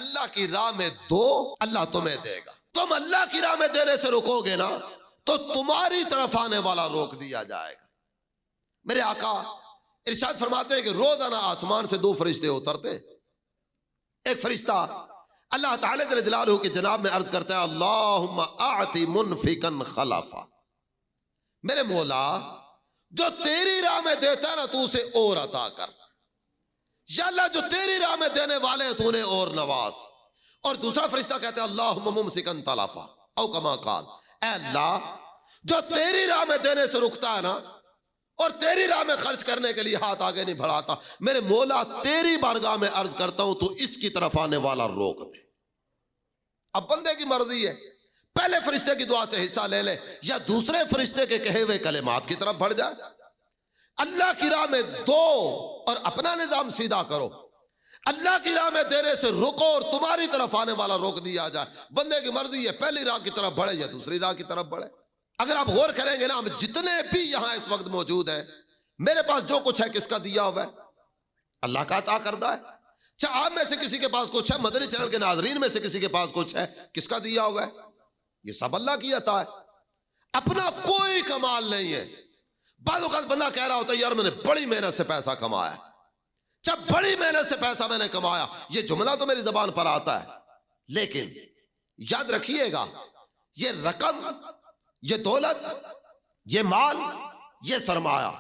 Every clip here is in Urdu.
اللہ کی راہ میں دو، اللہ تمہیں دے گا۔ تم اللہ کی راہ میں دینے سے رکو گے نا تو تمہاری طرف آنے والا روک دیا جائے گا۔ میرے آقا ارشاد فرماتے ہیں کہ روزانہ آسمان سے دو فرشتے اترتے، ایک فرشتہ اللہ تعالیٰ جل جلالہ کی جناب میں عرض کرتا ہے اللہم اعطی منفقا خلافا، میرے مولا جو تیری راہ میں دیتا ہے نا تو اسے اور عطا کر، یا اللہ جو تیری راہ میں دینے والے ہیں تو انہیں اور نواز۔ اور دوسرا فرشتہ کہتا ہے اللہم ممسکا تلافا او کما قال، اے اللہ جو تیری راہ میں دینے سے رکتا ہے نا اور تیری راہ میں خرچ کرنے کے لیے ہاتھ آگے نہیں بڑھاتا، میرے مولا تیری بارگاہ میں عرض کرتا ہوں تو اس کی طرف آنے والا روک دے۔ اب بندے کی مرضی ہے، پہلے فرشتے کی دعا سے حصہ لے لے یا دوسرے فرشتے کے کہے ہوئے کلمات کی طرف بڑھ جائے۔ اللہ کی راہ میں دو اور اپنا نظام سیدھا کرو، اللہ کی راہ میں دینے سے رکو اور تمہاری طرف آنے والا روک دیا جائے۔ بندے کی مرضی ہے پہلی راہ کی طرف بڑھے یا دوسری راہ کی طرف بڑھے۔ اگر آپ غور کریں گے نا، ہم جتنے بھی یہاں اس وقت موجود ہیں، میرے پاس جو کچھ ہے کس کا دیا ہوا ہے؟ اللہ کا عطا کردہ ہے۔ چاہے آپ میں سے کسی کے پاس کچھ ہے، مدنی چینل کے ناظرین میں سے کسی کے پاس کچھ ہے، کس کا دیا ہوا ہے؟ یہ سب اللہ کی عطا ہے، اپنا کوئی کمال نہیں ہے۔ بعض اوقات بندہ کہہ رہا ہوتا ہے یار میں نے بڑی محنت سے پیسہ کمایا، جب بڑی محنت سے پیسہ میں نے کمایا، یہ جملہ تو میری زبان پر آتا ہے، لیکن یاد رکھیے گا یہ رقم، یہ دولت، یہ مال، یہ سرمایہ،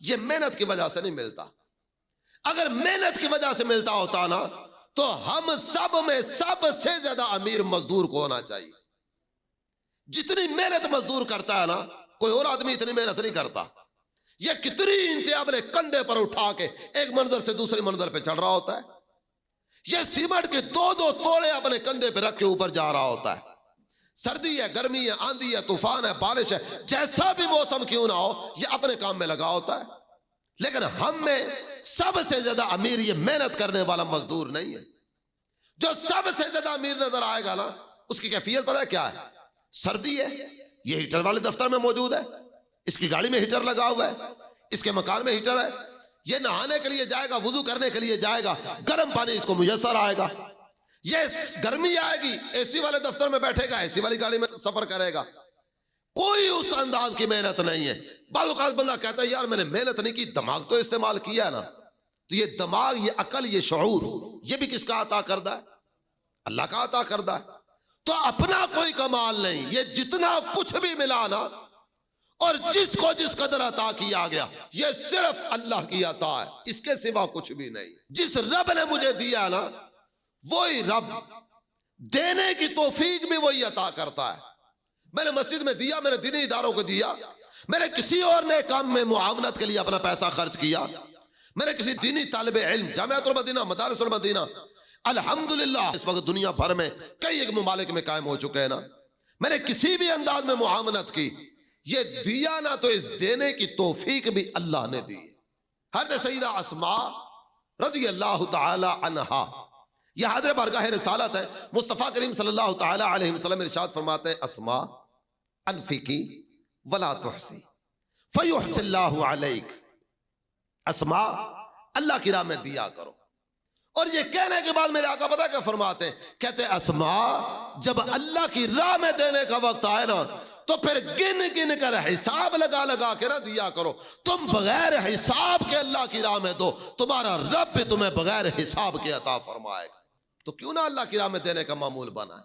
یہ محنت کی وجہ سے نہیں ملتا۔ اگر محنت کی وجہ سے ملتا ہوتا نا تو ہم سب میں سب سے زیادہ امیر مزدور کو ہونا چاہیے۔ جتنی محنت مزدور کرتا ہے نا، کوئی اور آدمی اتنی محنت نہیں کرتا۔ یہ کتنی اینٹیں اپنے کندھے پر اٹھا کے ایک منزل سے دوسری منزل پہ چڑھ رہا ہوتا ہے، یہ سیمنٹ کے دو دو توڑے اپنے کندھے پہ رکھ کے اوپر جا رہا ہوتا ہے۔ سردی ہے، گرمی ہے، آندھی ہے، طوفان ہے، بارش ہے، جیسا بھی موسم کیوں نہ ہو یہ اپنے کام میں لگا ہوتا ہے۔ لیکن ہم میں سب سے زیادہ امیر یہ محنت کرنے والا مزدور نہیں ہے۔ جو سب سے زیادہ امیر نظر آئے گا نا اس کی کیفیت پتہ ہے کیا ہے؟ سردی ہے، یہ ہیٹر والے دفتر میں موجود ہے، اس کی گاڑی میں ہیٹر لگا ہوا ہے، اس کے مکان میں ہیٹر ہے، یہ نہانے کے لیے جائے گا، وضو کرنے کے لیے جائے گا، گرم پانی اس کو میسر آئے گا۔ یہ گرمی آئے گی، اے سی والے دفتر میں بیٹھے گا، اے سی والی گاڑی میں سفر کرے گا، کوئی اس انداز کی محنت نہیں ہے۔ بعض اوقات بندہ کہتا ہے یار میں نے محنت نہیں کی، دماغ تو استعمال کیا ہے نا، تو یہ دماغ، یہ عقل، یہ شعور، یہ بھی کس کا عطا کردہ ہے؟ اللہ کا عطا کردہ ہے۔ تو اپنا کوئی کمال نہیں، یہ جتنا کچھ بھی ملا نا اور جس کو جس قدر عطا کیا گیا یہ صرف اللہ کی عطا ہے، اس کے سوا کچھ بھی نہیں۔ جس رب نے مجھے دیا نا وہی رب دینے کی توفیق بھی وہی عطا کرتا ہے۔ میں نے مسجد میں دیا، میں نے دینی اداروں کو دیا، میں نے کسی اور نے کام میں معاونت کے لیے اپنا پیسہ خرچ کیا، میں نے کسی دینی طالب علم، جامعۃ المدینہ، مدارس المدینہ الحمدللہ اس وقت دنیا بھر میں کئی ایک ممالک میں قائم ہو چکے ہیں نا، میں نے کسی بھی انداز میں معاونت کی، یہ دیا نا تو اس دینے کی توفیق بھی اللہ نے دی۔ حضرت سیدہ اسماء رضی اللہ تعالی عنہا، یہ حضرت بارگاہ رسالت ہے، مصطفیٰ کریم صلی اللہ تعالی علیہ وسلم ارشاد فرماتے ہیں اسماء انفقی ولا تحسی فیحسی اللہ علیک، اسماء اللہ کی راہ میں دیا کرو۔ اور یہ کہنے کے بعد میرے آقا پتہ کیا فرماتے ہیں؟ کہتے ہیں اسماء جب اللہ کی راہ میں دینے کا وقت آئے نا تو پھر گن گن کر حساب لگا لگا کے نہ دیا کرو، تم بغیر حساب کے اللہ کی راہ میں دو، تمہارا رب بھی تمہیں بغیر حساب کے عطا فرمائے گا۔ تو کیوں نہ اللہ کی راہ میں دینے کا معمول بنا ہے۔